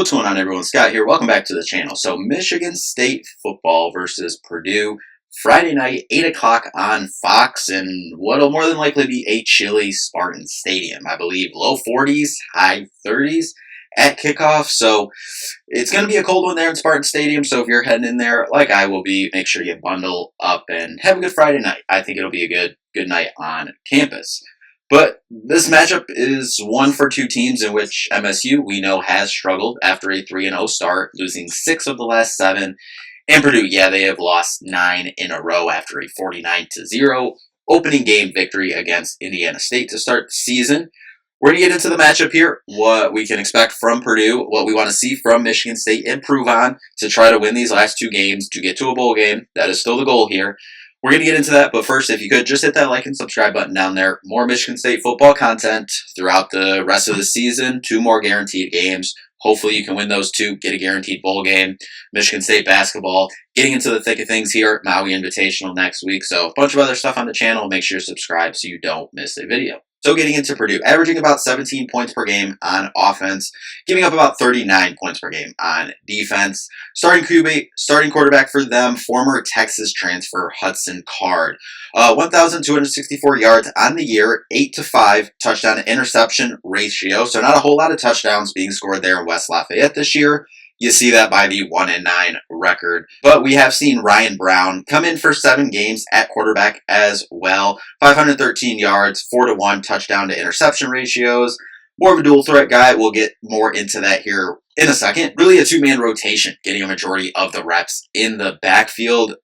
What's going on, everyone? Scott here. Welcome back to the channel. So, Michigan State football versus Purdue, Friday night, 8 o'clock on Fox, and what'll more than likely be a chilly Spartan Stadium. I believe low 40s, high 30s at kickoff. So, it's going to be a cold one there in Spartan Stadium. So, if you're heading in there, like I will be, make sure you bundle up and have a good Friday night. I think it'll be a good night on campus. But this matchup is one for two teams in which MSU, we know, has struggled after a 3-0 start, losing 6 of the last 7. And Purdue, yeah, they have lost 9 in a row after a 49-0 opening game victory against Indiana State to start the season. We're going to get into the matchup here, what we can expect from Purdue, what we want to see from Michigan State improve on to try to win these last 2 games to get to a bowl game. That is still the goal here. We're going to get into that, but first, if you could, just hit that like and subscribe button down there. More Michigan State football content throughout the rest of the season. 2 more guaranteed games. Hopefully you can win those 2, get a guaranteed bowl game. Michigan State basketball, getting into the thick of things here. Maui Invitational next week. So a bunch of other stuff on the channel. Make sure you subscribe so you don't miss a video. So getting into Purdue, averaging about 17 points per game on offense, giving up about 39 points per game on defense. Starting QB, starting quarterback for them, former Texas transfer Hudson Card. 1,264 yards on the year, 8-5 touchdown to interception ratio. So not a whole lot of touchdowns being scored there in West Lafayette this year. You see that by the 1-9 record. But we have seen Ryan Brown come in for 7 games at quarterback as well. 513 yards, 4-1 touchdown to interception ratios. More of a dual threat guy. We'll get more into that here in a second. Really a 2-man rotation, getting a majority of the reps in the backfield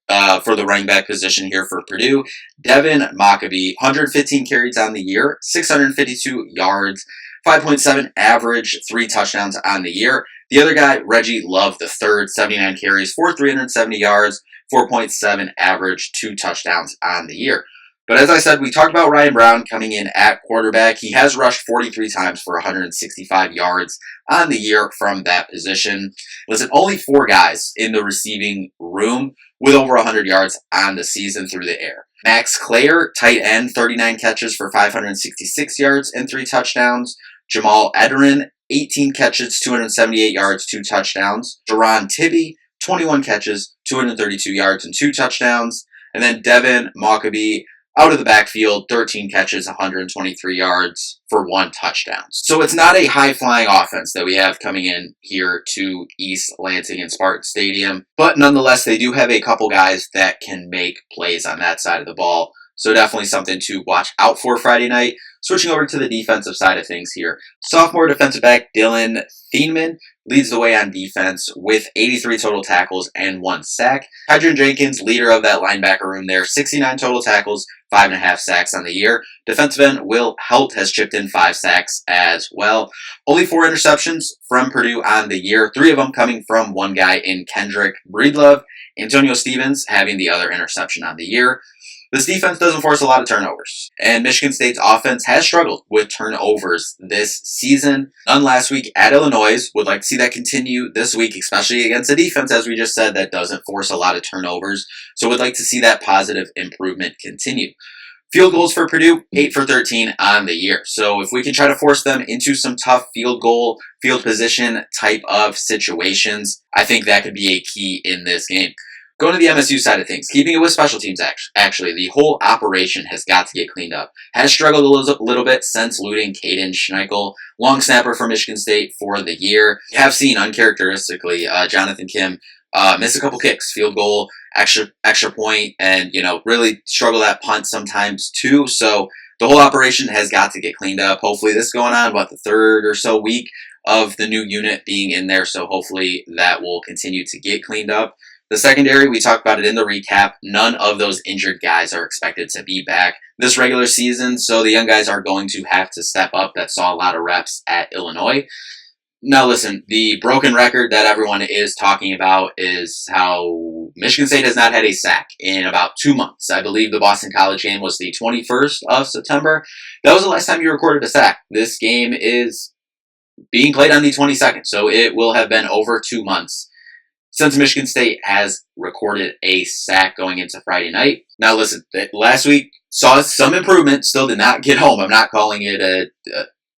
for the running back position here for Purdue. Devin Mockabee, 115 carries on the year, 652 yards, 5.7 average, 3 touchdowns on the year. The other guy, Reggie Love III, 79 carries for 370 yards, 4.7 average, 2 touchdowns on the year. But as I said, we talked about Ryan Brown coming in at quarterback. He has rushed 43 times for 165 yards on the year from that position. Listen, only 4 guys in the receiving room with over 100 yards on the season through the air. Max Clare, tight end, 39 catches for 566 yards and 3 touchdowns. Jamal Ederin, 18 catches, 278 yards, 2 touchdowns. Jerron Tibby, 21 catches, 232 yards, and 2 touchdowns. And then Devin Mockabee, out of the backfield, 13 catches, 123 yards for 1 touchdown. So it's not a high-flying offense that we have coming in here to East Lansing and Spartan Stadium. But nonetheless, they do have a couple guys that can make plays on that side of the ball. So definitely something to watch out for Friday night. Switching over to the defensive side of things here. Sophomore defensive back Dylan Thieneman leads the way on defense with 83 total tackles and 1 sack. Hydron Jenkins, leader of that linebacker room there, 69 total tackles, 5.5 sacks on the year. Defensive end Will Helt has chipped in 5 sacks as well. Only 4 interceptions from Purdue on the year, 3 of them coming from one guy in Kendrick Breedlove. Antonio Stevens having the other interception on the year. This defense doesn't force a lot of turnovers, and Michigan State's offense has struggled with turnovers this season. None last week at Illinois. Would like to see that continue this week, especially against a defense, as we just said, that doesn't force a lot of turnovers. So would like to see that positive improvement continue. Field goals for Purdue, 8 for 13 on the year. So if we can try to force them into some tough field goal, field position type of situations, I think that could be a key in this game. Going to the MSU side of things, keeping it with special teams, actually, the whole operation has got to get cleaned up. Has struggled a little bit since losing Caden Schmeichel, long snapper for Michigan State for the year. You have seen, uncharacteristically, Jonathan Kim miss a couple kicks, field goal, extra point, and, really struggle at punt sometimes too. So the whole operation has got to get cleaned up. Hopefully this is going on about the 3rd or so week of the new unit being in there. So hopefully that will continue to get cleaned up. The secondary, we talked about it in the recap. None of those injured guys are expected to be back this regular season, so the young guys are going to have to step up. That saw a lot of reps at Illinois. Now listen, the broken record that everyone is talking about is how Michigan State has not had a sack in about 2 months. I believe the Boston College game was the 21st of September. That was the last time you recorded a sack. This game is being played on the 22nd, so it will have been over 2 months since Michigan State has recorded a sack going into Friday night. Now listen, last week saw some improvement, still did not get home. I'm not calling it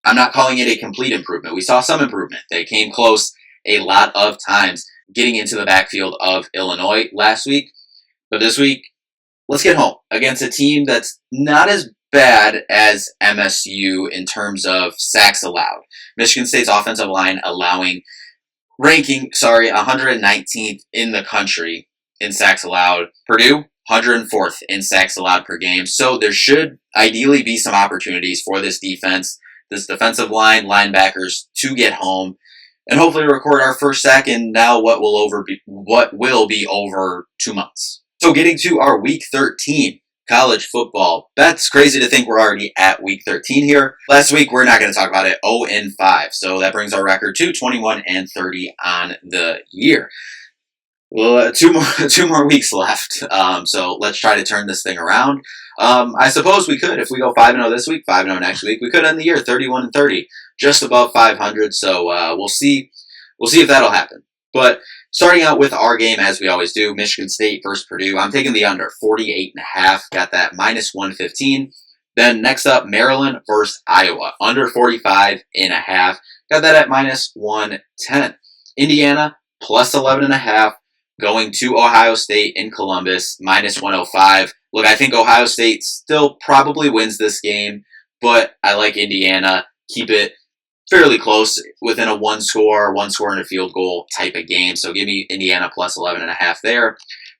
a complete improvement. We saw some improvement. They came close a lot of times getting into the backfield of Illinois last week. But this week, let's get home against a team that's not as bad as MSU in terms of sacks allowed. Michigan State's offensive line ranking 119th in the country in sacks allowed. Purdue, 104th in sacks allowed per game. So there should ideally be some opportunities for this defense, this defensive line, linebackers to get home and hopefully record our first sack in now what will be over 2 months. So getting to our Week 13 college football. That's crazy to think we're already at Week 13 here. Last week, we're not going to talk about it, 0-5. So that brings our record to 21-30 on the year. Well, two more weeks left. So let's try to turn this thing around. I suppose we could, if we go 5-0 this week, 5-0 next week, we could end the year 31-30, just above 500. So we'll see. We'll see if that'll happen. But starting out with our game, as we always do, Michigan State versus Purdue. I'm taking the under, 48.5. Got that -115. Then next up, Maryland versus Iowa, under 45.5. Got that at -110. Indiana, +11.5. Going to Ohio State in Columbus, -105. Look, I think Ohio State still probably wins this game, but I like Indiana. Keep it fairly close, within a one score and a field goal type of game. So give me Indiana +11.5 there.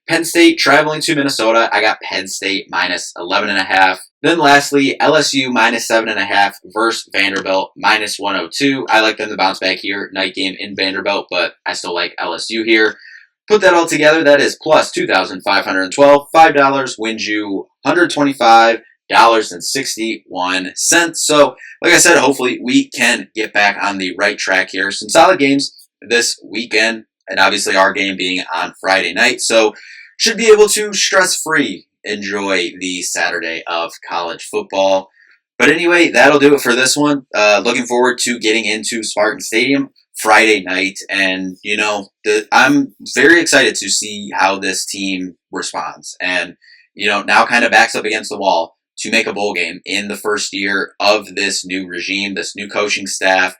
Penn State traveling to Minnesota. I got Penn State -11.5. Then lastly, LSU -7.5 versus Vanderbilt -102. I like them to bounce back here. Night game in Vanderbilt, but I still like LSU here. Put that all together, that is plus $2,512. $5 wins you $125.61. So, like I said, hopefully we can get back on the right track here. Some solid games this weekend, and obviously our game being on Friday night. So, should be able to stress-free enjoy the Saturday of college football. But anyway, that'll do it for this one. Looking forward to getting into Spartan Stadium Friday night, and I'm very excited to see how this team responds, and now kind of backs up against the wall to make a bowl game in the first year of this new regime, this new coaching staff,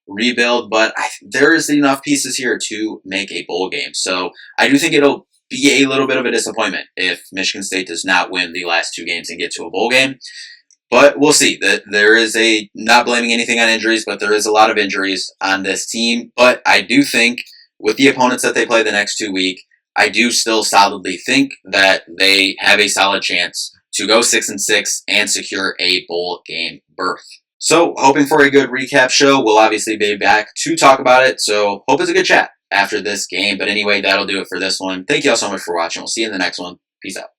rebuild, but there is enough pieces here to make a bowl game. So I do think it'll be a little bit of a disappointment if Michigan State does not win the last 2 games and get to a bowl game. But we'll see. There is not blaming anything on injuries, but there is a lot of injuries on this team. But I do think with the opponents that they play the next 2 weeks, I do still solidly think that they have a solid chance to go 6-6 and secure a bowl game berth. So hoping for a good recap show. We'll obviously be back to talk about it. So hope it's a good chat after this game. But anyway, that'll do it for this one. Thank you all so much for watching. We'll see you in the next one. Peace out.